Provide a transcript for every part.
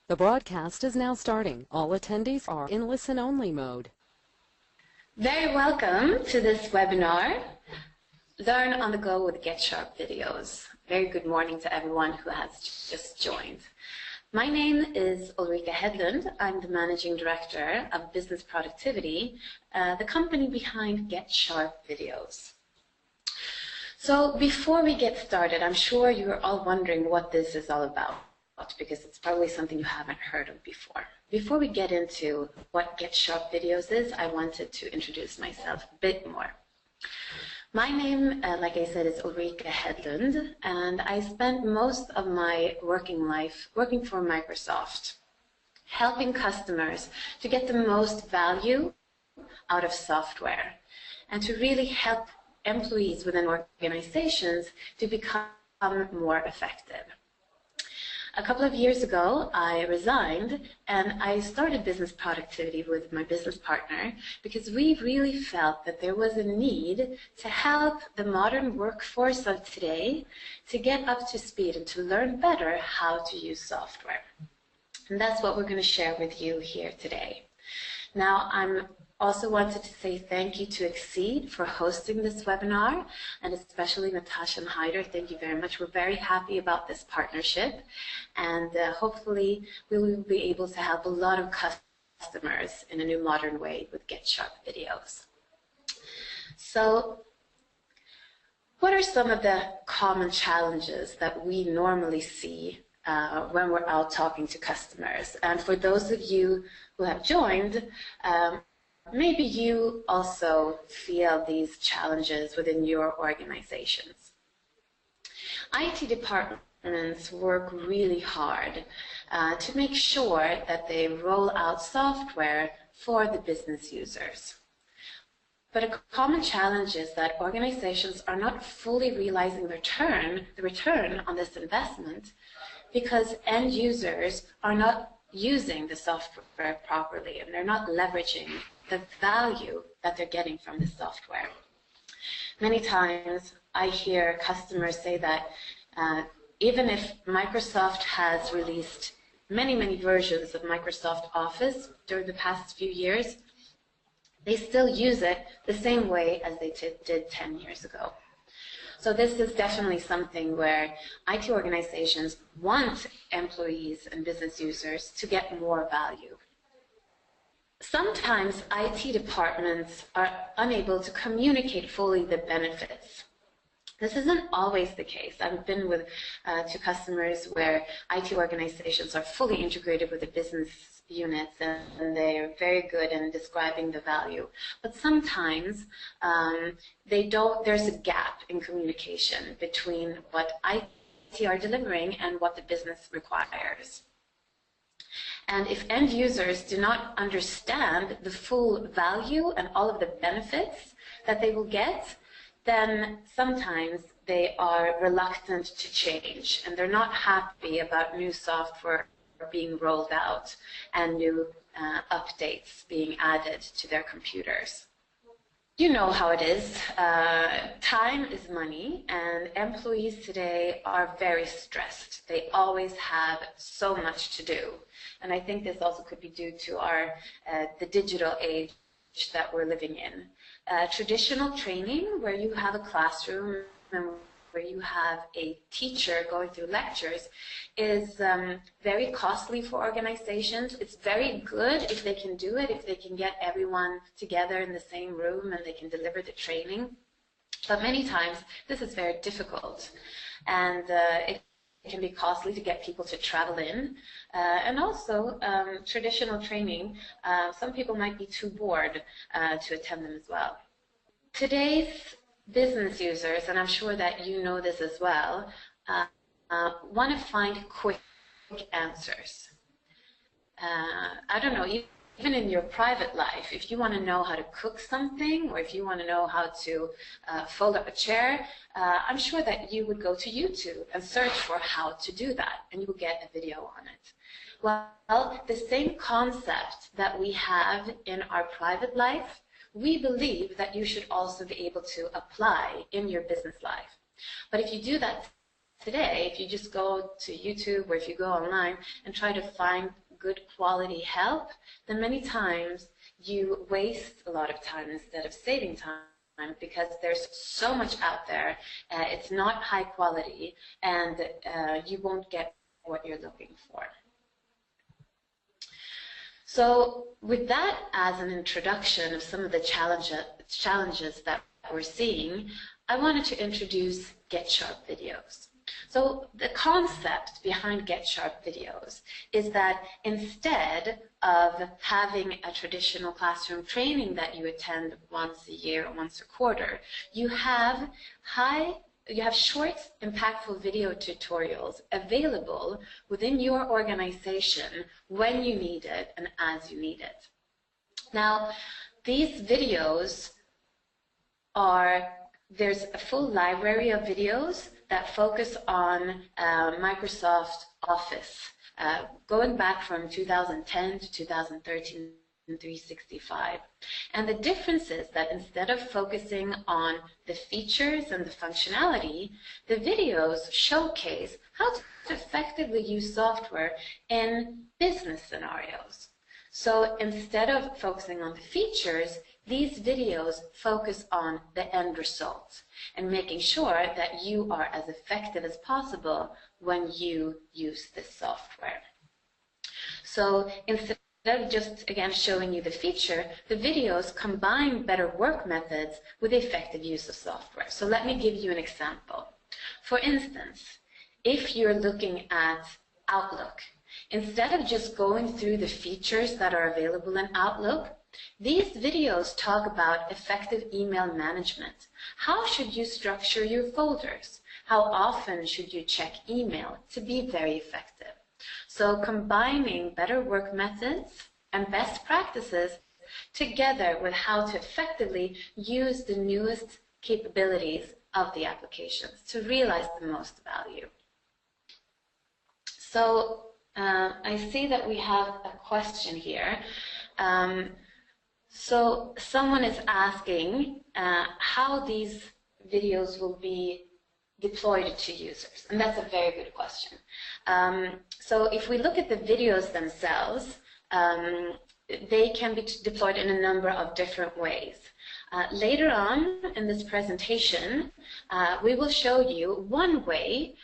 The broadcast is now starting. All attendees are in listen-only mode. Very welcome to this webinar, Learn on the Go with GetSharpVideos. Very good morning to everyone who has just joined. My name is Ulrika Hedlund. I'm the Managing Director of Business Productivity, the company behind GetSharpVideos. So before we get started, I'm sure you're all wondering what this is all about, because it's probably something you haven't heard of before. Before we get into what GetSharpVideos is, I wanted to introduce myself a bit more. My name, like I said, is Ulrika Hedlund, and I spent most of my working life working for Microsoft, helping customers to get the most value out of software and to really help employees within organizations to become more effective. A couple of years ago, I resigned and I started business productivity with my business partner because we really felt that there was a need to help the modern workforce of today to get up to speed and to learn better how to use software. And that's what we're going to share with you here today. Now, I'm also wanted to say thank you to Exceed for hosting this webinar, and especially Natasha and Hyder. Thank you very much. We're very happy about this partnership, and hopefully we will be able to help a lot of customers in a new modern way with GetSharpVideos. So, what are some of the common challenges that we normally see when we're out talking to customers? And for those of you who have joined, maybe you also feel these challenges within your organizations. IT departments work really hard to make sure that they roll out software for the business users. But a common challenge is that organizations are not fully realizing the return on this investment because end users are not using the software properly and they're not leveraging the value that they're getting from the software. Many times I hear customers say that even if Microsoft has released many versions of Microsoft Office during the past few years, they still use it the same way as they did 10 years ago. So this is definitely something where IT organizations want employees and business users to get more value. Sometimes IT departments are unable to communicate fully the benefits. This isn't always the case. I've been with to customers where IT organizations are fully integrated with the business units and they're very good in describing the value. But sometimes there's a gap in communication between what IT are delivering and what the business requires. And if end users do not understand the full value and all of the benefits that they will get, then sometimes they are reluctant to change and they're not happy about new software being rolled out and new updates being added to their computers. You know how it is. Time is money, and employees today are very stressed. They always have so much to do. And I think this also could be due to the digital age that we're living in. Traditional training, where you have a classroom and where you have a teacher going through lectures, is very costly for organizations. It's very good if they can do it, if they can get everyone together in the same room and they can deliver the training. But many times, this is very difficult. And it can be costly to get people to travel in. And also, traditional training, some people might be too bored to attend them as well. Today's business users, and I'm sure that you know this as well, want to find quick answers. I don't know, even in your private life, if you want to know how to cook something or if you want to know how to fold up a chair, I'm sure that you would go to YouTube and search for how to do that, and you will get a video on it. Well, the same concept that we have in our private life, we believe that you should also be able to apply in your business life. But if you do that today, if you just go to YouTube or if you go online and try to find good quality help, then many times you waste a lot of time instead of saving time, because there's so much out there. It's not high quality, and you won't get what you're looking for. So with that as an introduction of some of the challenges that we're seeing, I wanted to introduce GetSharpVideos. So the concept behind GetSharpVideos is that instead of having a traditional classroom training that you attend once a year or once a quarter, you have short, impactful video tutorials available within your organization when you need it and as you need it. Now, these videos there's a full library of videos that focus on Microsoft Office, going back from 2010 to 2013 and 365. And the difference is that instead of focusing on the features and the functionality, the videos showcase how to effectively use software in business scenarios. So instead of focusing on the features, these videos focus on the end result and making sure that you are as effective as possible when you use this software. So instead of just, again, showing you the feature, the videos combine better work methods with effective use of software. So let me give you an example. For instance, if you're looking at Outlook, instead of just going through the features that are available in Outlook, these videos talk about effective email management. How should you structure your folders? How often should you check email to be very effective? So combining better work methods and best practices together with how to effectively use the newest capabilities of the applications to realize the most value. So I see that we have a question here. So someone is asking how these videos will be deployed to users, and that's a very good question. So if we look at the videos themselves, they can be deployed in a number of different ways. Later on in this presentation, we will show you one way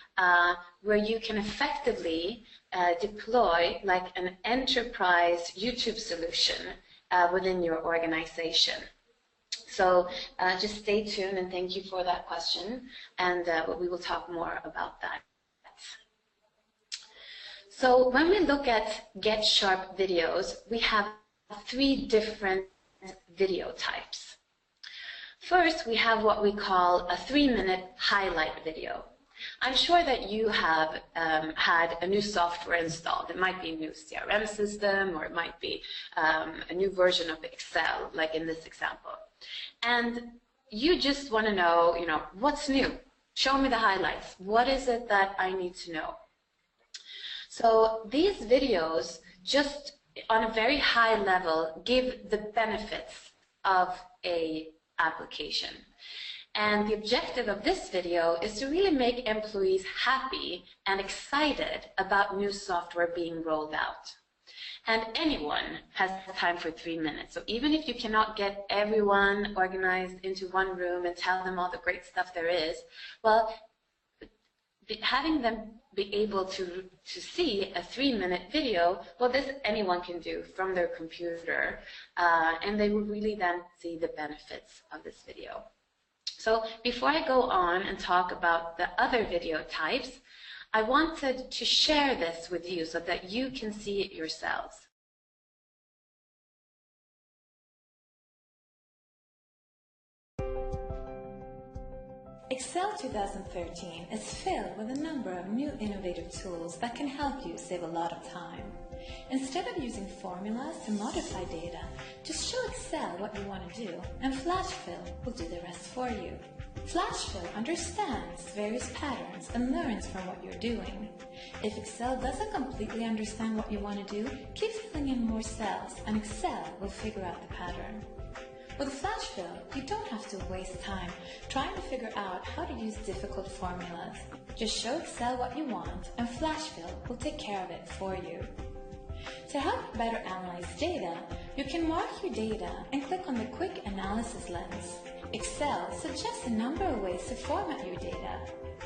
where you can effectively deploy like an enterprise YouTube solution within your organization. So just stay tuned, and thank you for that question, and we will talk more about that. So when we look at GetSharpVideos, we have 3 different video types. First, we have what we call a 3-minute highlight video. I'm sure that you have had a new software installed. It might be a new CRM system, or it might be a new version of Excel, like in this example. And you just want to know, what's new? Show me the highlights. What is it that I need to know? So these videos, just on a very high level, give the benefits of an application. And the objective of this video is to really make employees happy and excited about new software being rolled out. And anyone has time for 3 minutes. So even if you cannot get everyone organized into one room and tell them all the great stuff there is, well, having them be able to see a 3-minute video, well, this anyone can do from their computer, and they will really then see the benefits of this video. So before I go on and talk about the other video types, I wanted to share this with you so that you can see it yourselves. Excel 2013 is filled with a number of new innovative tools that can help you save a lot of time. Instead of using formulas to modify data, just show Excel what you want to do, and FlashFill will do the rest for you. FlashFill understands various patterns and learns from what you're doing. If Excel doesn't completely understand what you want to do, keep filling in more cells, and Excel will figure out the pattern. With Flash Fill, you don't have to waste time trying to figure out how to use difficult formulas. Just show Excel what you want and Flash Fill will take care of it for you. To help better analyze data, you can mark your data and click on the Quick Analysis lens. Excel suggests a number of ways to format your data.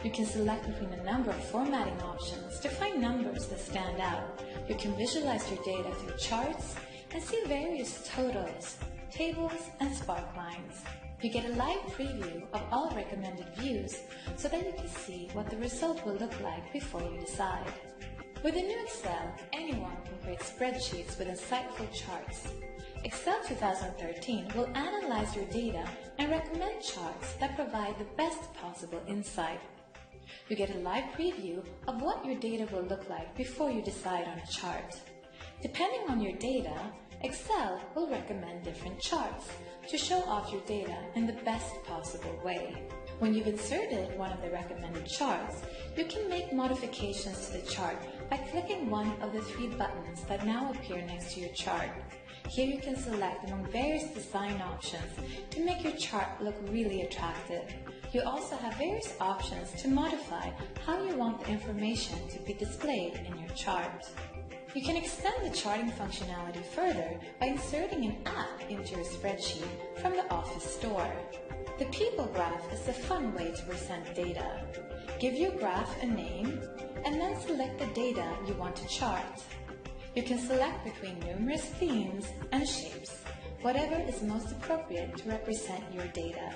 You can select between a number of formatting options to find numbers that stand out. You can visualize your data through charts and see various totals, tables, and spark lines. You get a live preview of all recommended views so that you can see what the result will look like before you decide. With the new Excel, anyone can create spreadsheets with insightful charts. Excel 2013 will analyze your data and recommend charts that provide the best possible insight. You get a live preview of what your data will look like before you decide on a chart. Depending on your data, Excel will recommend different charts to show off your data in the best possible way. When you've inserted one of the recommended charts, you can make modifications to the chart by clicking one of the 3 buttons that now appear next to your chart. Here you can select among various design options to make your chart look really attractive. You also have various options to modify how you want the information to be displayed in your chart. You can extend the charting functionality further by inserting an app into your spreadsheet from the Office store. The People graph is a fun way to present data. Give your graph a name and then select the data you want to chart. You can select between numerous themes and shapes, whatever is most appropriate to represent your data.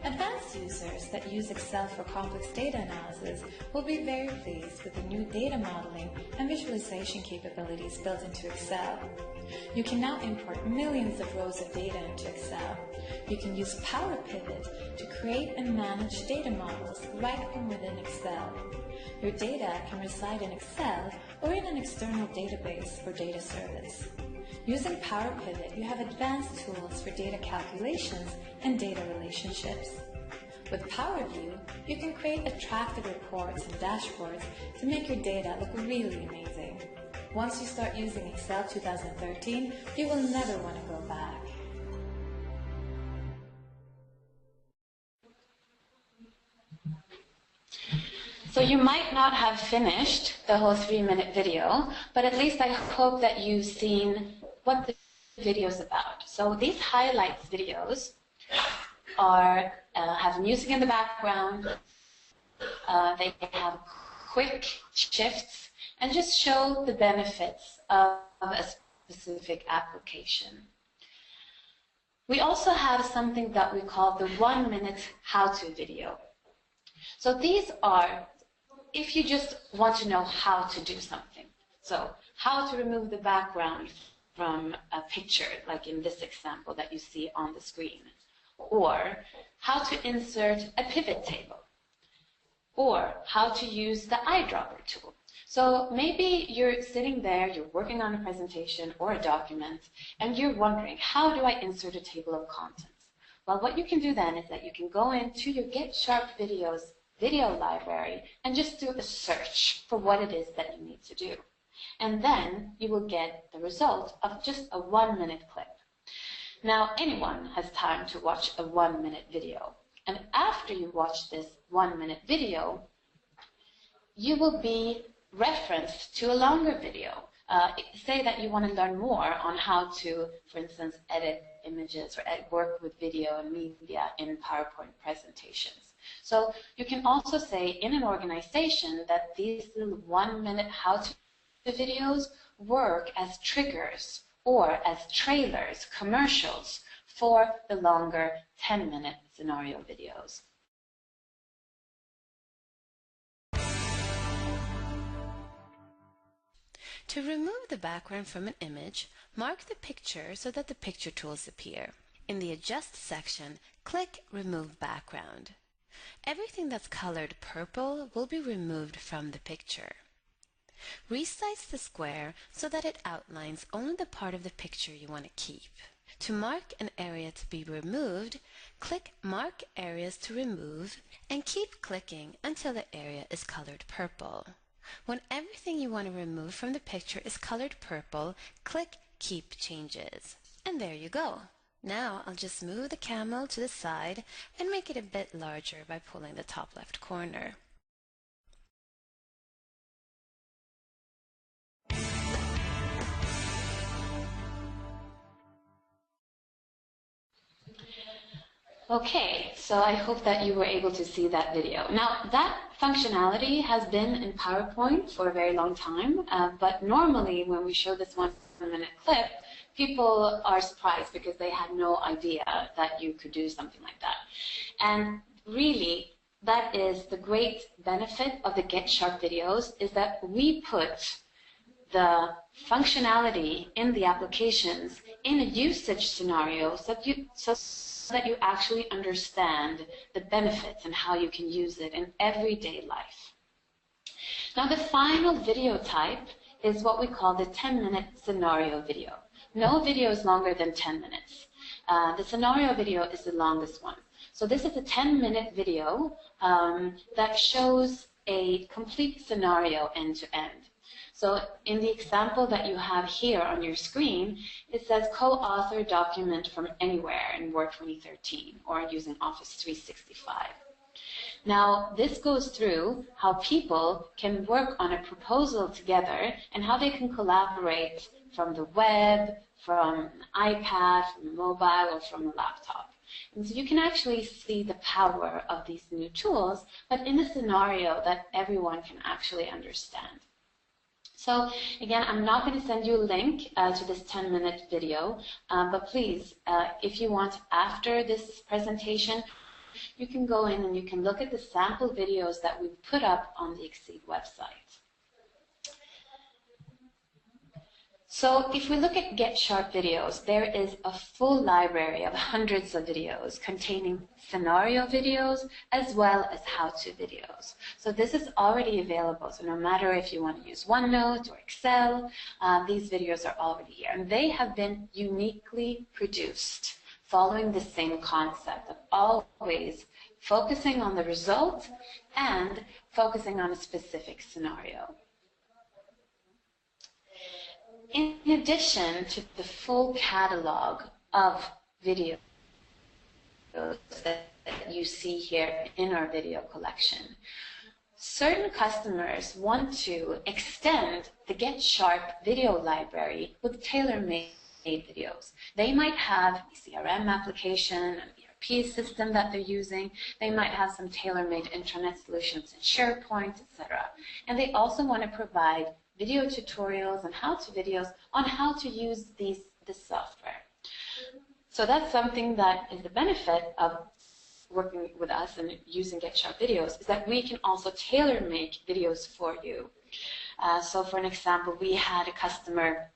Advanced users that use Excel for complex data analysis will be very pleased with the new data modeling and visualization capabilities built into Excel. You can now import millions of rows of data into Excel. You can use Power Pivot to create and manage data models right from within Excel. Your data can reside in Excel or in an external database or data service. Using Power Pivot, you have advanced tools for data calculations and data relationships. With Power View, you can create attractive reports and dashboards to make your data look really amazing. Once you start using Excel 2013, you will never want to go back. So you might not have finished the whole 3-minute video, but at least I hope that you've seen what the video is about. So these highlights videos are have music in the background, they have quick shifts, and just show the benefits of a specific application. We also have something that we call the 1-minute how-to video. So these are, if you just want to know how to do something. So how to remove the background from a picture, like in this example that you see on the screen. Or how to insert a pivot table. Or how to use the eyedropper tool. So maybe you're sitting there, you're working on a presentation or a document, and you're wondering, how do I insert a table of contents? Well, what you can do then is that you can go into your GetSharpVideos video library and just do a search for what it is that you need to do. And then you will get the result of just a 1-minute clip. Now, anyone has time to watch a 1-minute video. And after you watch this 1-minute video, you will be referenced to a longer video. Say that you want to learn more on how to, for instance, edit images or work with video and media in PowerPoint presentations. So you can also say in an organization that these little 1-minute how-to videos work as triggers or as trailers, commercials for the longer 10-minute scenario videos. To remove the background from an image, mark the picture so that the picture tools appear. In the Adjust section, click Remove Background. Everything that's colored purple will be removed from the picture. Resize the square so that it outlines only the part of the picture you want to keep. To mark an area to be removed, click Mark Areas to Remove and keep clicking until the area is colored purple. When everything you want to remove from the picture is colored purple, click Keep Changes. And there you go. Now I'll just move the camel to the side and make it a bit larger by pulling the top left corner. Okay, so I hope that you were able to see that video. Now, that functionality has been in PowerPoint for a very long time, but normally when we show this 1 minute clip, people are surprised because they had no idea that you could do something like that. And really, that is the great benefit of the GetSharpVideos, is that we put the functionality in the applications in a usage scenario so that you actually understand the benefits and how you can use it in everyday life. Now, the final video type is what we call the 10-minute scenario video. No video is longer than 10 minutes. The scenario video is the longest one. So this is a 10-minute video that shows a complete scenario end to end. So in the example that you have here on your screen, it says co-author document from anywhere in Word 2013 or using Office 365. Now, this goes through how people can work on a proposal together and how they can collaborate from the web, from an iPad, from a mobile, or from a laptop. And so you can actually see the power of these new tools, but in a scenario that everyone can actually understand. So again, I'm not going to send you a link to this 10-minute video, but please, if you want, after this presentation, you can go in and you can look at the sample videos that we've put up on the Exceed website. So if we look at GetSharpVideos, there is a full library of hundreds of videos containing scenario videos as well as how-to videos. So this is already available. So no matter if you want to use OneNote or Excel, these videos are already here. And they have been uniquely produced following the same concept of always focusing on the result and focusing on a specific scenario. In addition to the full catalog of videos that you see here in our video collection, certain customers want to extend the GetSharp video library with tailor-made videos. They might have a CRM application, an ERP system that they're using. They might have some tailor-made intranet solutions in SharePoint, etc. And they also want to provide video tutorials and how-to videos on how to use this software. So that's something that is the benefit of working with us and using GetSharpVideos, is that we can also tailor-make videos for you. So for an example, we had a customer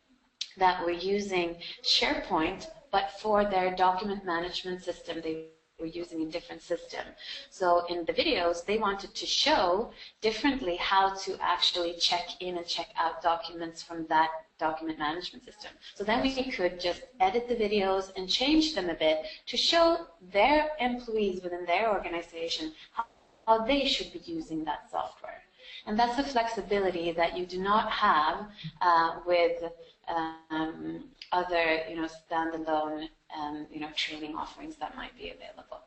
that were using SharePoint, but for their document management system, they were using a different system. So in the videos, they wanted to show differently how to actually check in and check out documents from that document management system. So then we could just edit the videos and change them a bit to show their employees within their organization how they should be using that software. And that's a flexibility that you do not have with other, standalone, training offerings that might be available.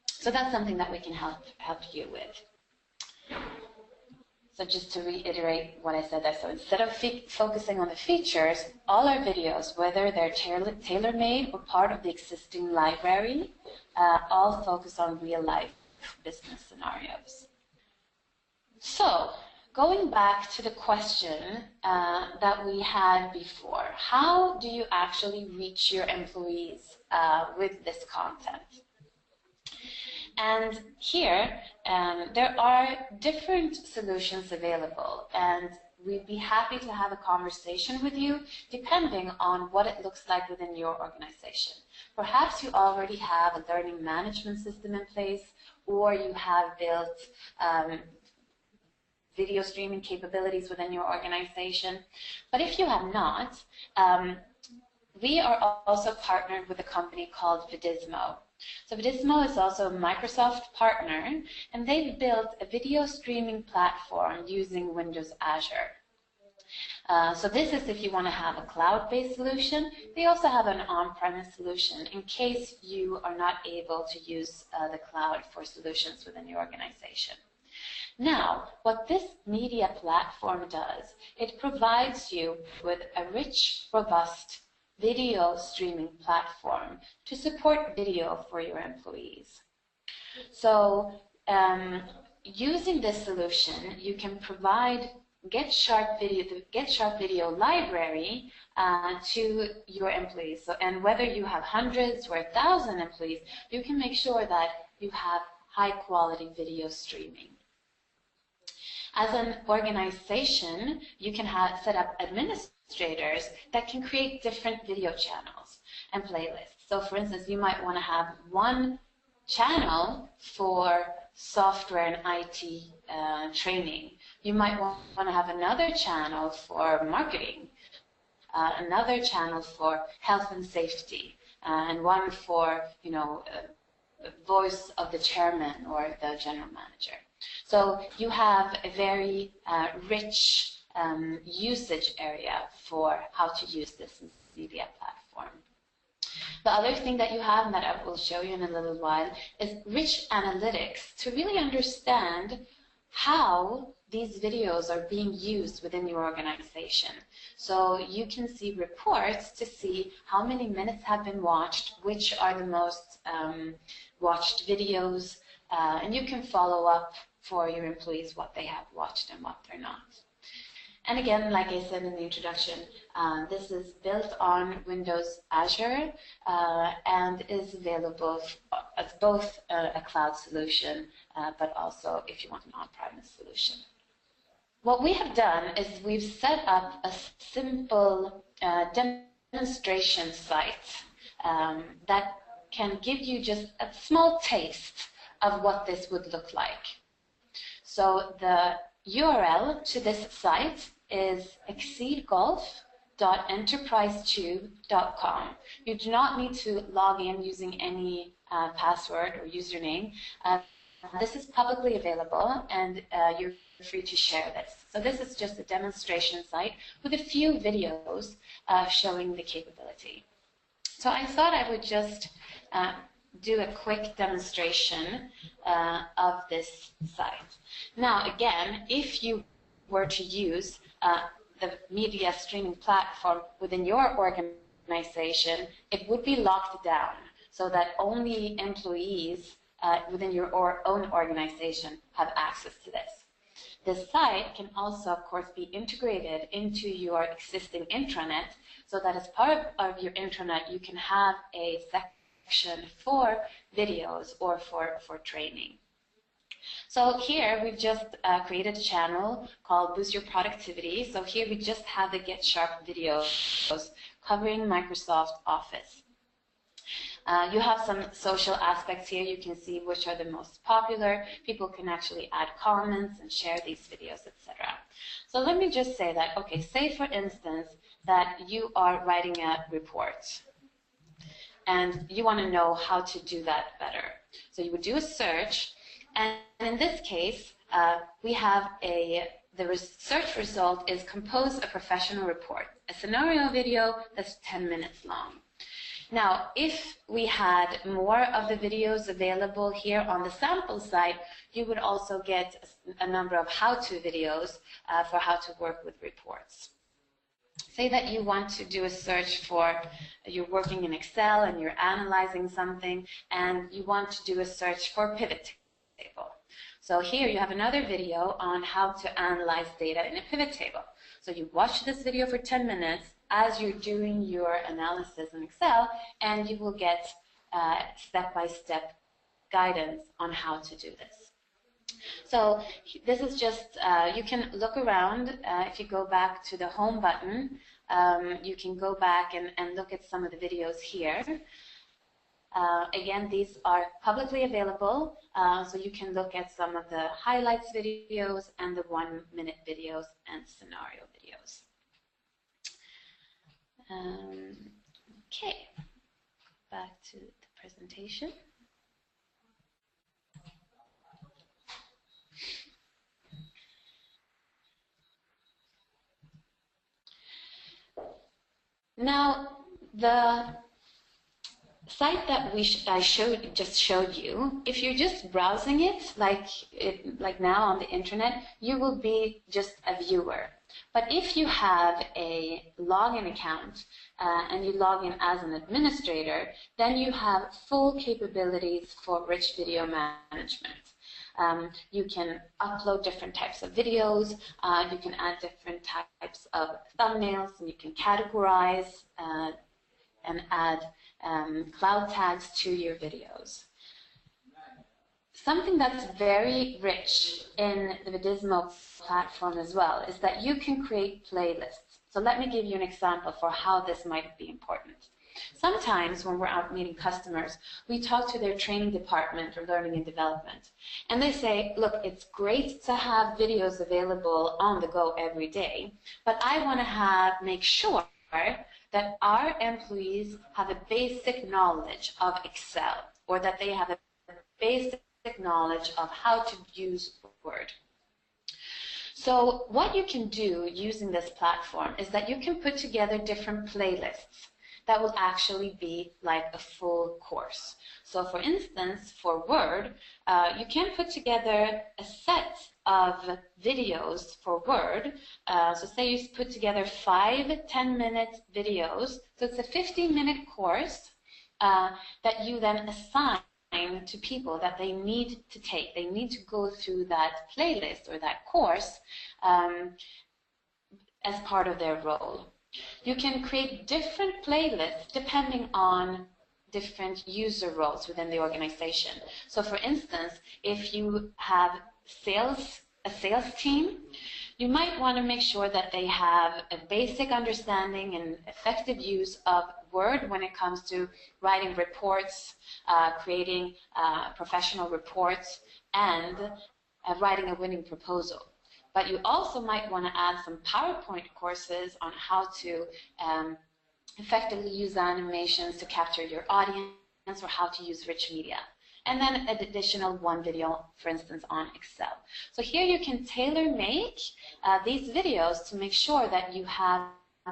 So that's something that we can help you with. So just to reiterate what I said there, so instead of focusing on the features, all our videos, whether they're tailor-made or part of the existing library, all focus on real-life business scenarios. So, going back to the question that we had before, how do you actually reach your employees with this content? And here, there are different solutions available, and we'd be happy to have a conversation with you depending on what it looks like within your organization. Perhaps you already have a learning management system in place, or you have built video streaming capabilities within your organization. But if you have not, we are also partnered with a company called Vidismo. So Vidismo is also a Microsoft partner, and they've built a video streaming platform using Windows Azure. So this is if you want to have a cloud-based solution. They also have an on-premise solution in case you are not able to use the cloud for solutions within your organization. Now, what this media platform does, it provides you with a rich, robust video streaming platform to support video for your employees. So using this solution, you can provide GetSharpVideo, the GetSharpVideo library to your employees. So, and whether you have hundreds or 1,000 employees, you can make sure that you have high quality video streaming. As an organization, you can set up administrators that can create different video channels and playlists. So for instance, you might want to have one channel for software and IT training. You might want to have another channel for marketing, another channel for health and safety, and one for, voice of the chairman or the general manager. So you have a very rich usage area for how to use this media platform. The other thing that you have, and that I will show you in a little while, is rich analytics to really understand how these videos are being used within your organization. So you can see reports to see how many minutes have been watched, which are the most watched videos, and you can follow up for your employees what they have watched and what they're not. And again, like I said in the introduction, this is built on Windows Azure and is available as both a cloud solution, but also if you want an on-premise solution. What we have done is we've set up a simple demonstration site that can give you just a small taste of what this would look like. So the URL to this site is exceedgolf.enterprisetube.com. You do not need to log in using any password or username. This is publicly available, and you're free to share this. So this is just a demonstration site with a few videos showing the capability. So I thought I would just do a quick demonstration of this site. Now, again, if you were to use the media streaming platform within your organization, it would be locked down so that only employees within your own organization have access to this. This site can also, of course, be integrated into your existing intranet, so that as part of your intranet, you can have a section for videos or for training. So here we've just created a channel called Boost Your Productivity. So here we just have the GetSharpVideos covering Microsoft Office. You have some social aspects here. You can see which are the most popular. People can actually add comments and share these videos, etc. So let me just say that, okay, say for instance that you are writing a report and you want to know how to do that better. So you would do a search, and in this case, we have the search result is compose a professional report, a scenario video that's 10 minutes long. Now, if we had more of the videos available here on the sample site, you would also get a number of how-to videos for how to work with reports. Say that you want to do a search for, you're working in Excel and you're analyzing something, and you want to do a search for pivot table. So here you have another video on how to analyze data in a pivot table. So you watch this video for 10 minutes as you're doing your analysis in Excel, and you will get step-by-step guidance on how to do this. So this is just, you can look around. If you go back to the home button, you can go back and look at some of the videos here. Again, these are publicly available, so you can look at some of the highlights videos and the 1-minute videos and scenario videos. Okay, back to the presentation. Now, the site that I just showed you, if you're just browsing it, like now on the internet, you will be just a viewer. But if you have a login account and you log in as an administrator, then you have full capabilities for rich video management. You can upload different types of videos, you can add different types of thumbnails, and you can categorize and add cloud tags to your videos. Something that's very rich in the Vidismo platform as well is that you can create playlists. So let me give you an example for how this might be important. Sometimes when we're out meeting customers, we talk to their training department or learning and development, and they say, look, it's great to have videos available on the go every day, but I want to make sure that our employees have a basic knowledge of Excel, or that they have a basic knowledge of how to use Word. So what you can do using this platform is that you can put together different playlists that will actually be like a full course. So for instance, for Word, you can put together a set of videos for Word. So say you put together 5 10-minute videos. So it's a 15-minute course that you then assign to people that they need to take. They need to go through that playlist or that course as part of their role. You can create different playlists depending on different user roles within the organization. So for instance, if you have a sales team, you might want to make sure that they have a basic understanding and effective use of Word when it comes to writing reports, creating professional reports, and writing a winning proposal. But you also might want to add some PowerPoint courses on how to effectively use animations to capture your audience, or how to use rich media. And then an additional one video, for instance, on Excel. So here you can tailor-make these videos to make sure that you have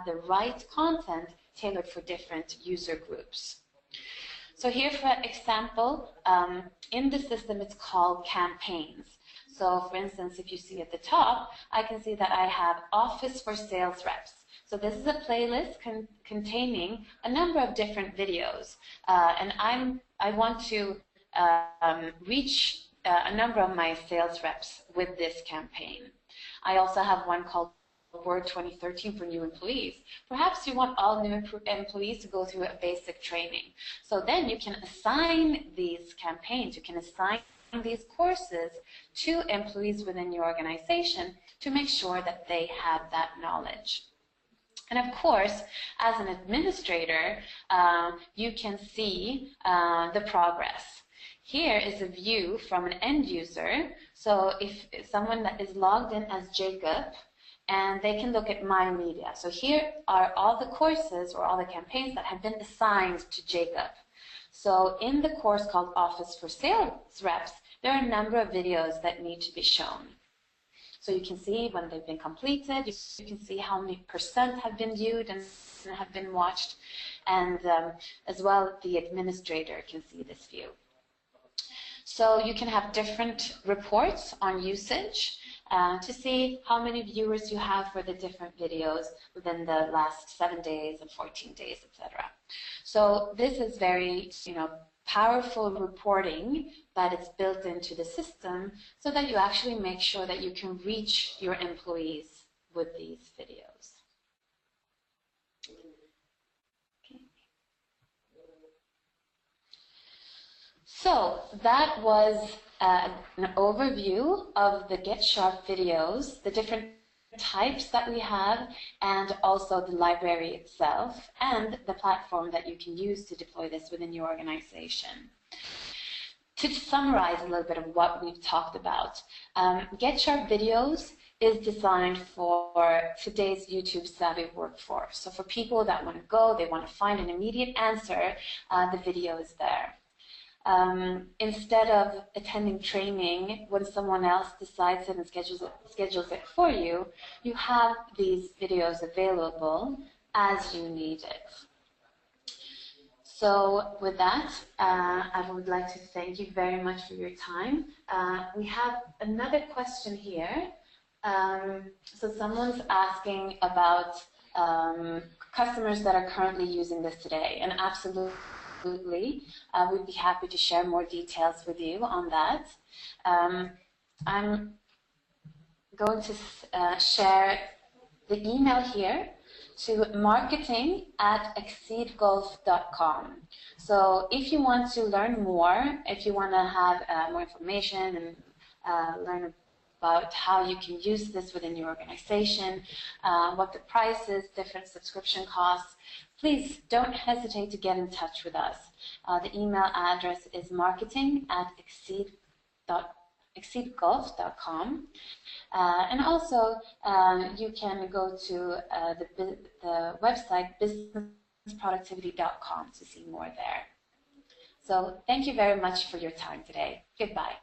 the right content tailored for different user groups. So here, for example, in the system, it's called campaigns. So for instance, if you see at the top, I can see that I have Office for Sales Reps. So this is a playlist containing a number of different videos. And I want to reach a number of my sales reps with this campaign. I also have one called Word 2013 for new employees. Perhaps you want all new employees to go through a basic training. So then you can assign these campaigns, you can assign these courses to employees within your organization to make sure that they have that knowledge. And of course, as an administrator, you can see the progress. Here is a view from an end user. So if someone that is logged in as Jacob, and they can look at My Media. So here are all the courses or all the campaigns that have been assigned to Jacob. So in the course called Office for Sales Reps, there are a number of videos that need to be shown. So you can see when they've been completed, you can see how many % have been viewed and have been watched, and as well the administrator can see this view. So you can have different reports on usage to see how many viewers you have for the different videos within the last 7 days and 14 days, etc. So this is very, powerful reporting that it's built into the system so that you actually make sure that you can reach your employees with these videos. Okay. So that was an overview of the GetSharpVideos, the different types that we have, and also the library itself, and the platform that you can use to deploy this within your organization. To summarize a little bit of what we've talked about, GetSharpVideos is designed for today's YouTube savvy workforce. So for people that want to go, they want to find an immediate answer, the video is there. Instead of attending training when someone else decides it and schedules it for you, you have these videos available as you need it. So with that, I would like to thank you very much for your time. We have another question here. So someone's asking about customers that are currently using this today, and absolutely, we'd be happy to share more details with you on that. I'm going to share the email here to marketing@exceedgolf.com. So if you want to learn more, if you want to have more information and learn about how you can use this within your organization, what the price is, different subscription costs, please don't hesitate to get in touch with us. The email address is marketing@exceedgolf.com. And also, you can go to the website businessproductivity.com to see more there. So thank you very much for your time today. Goodbye.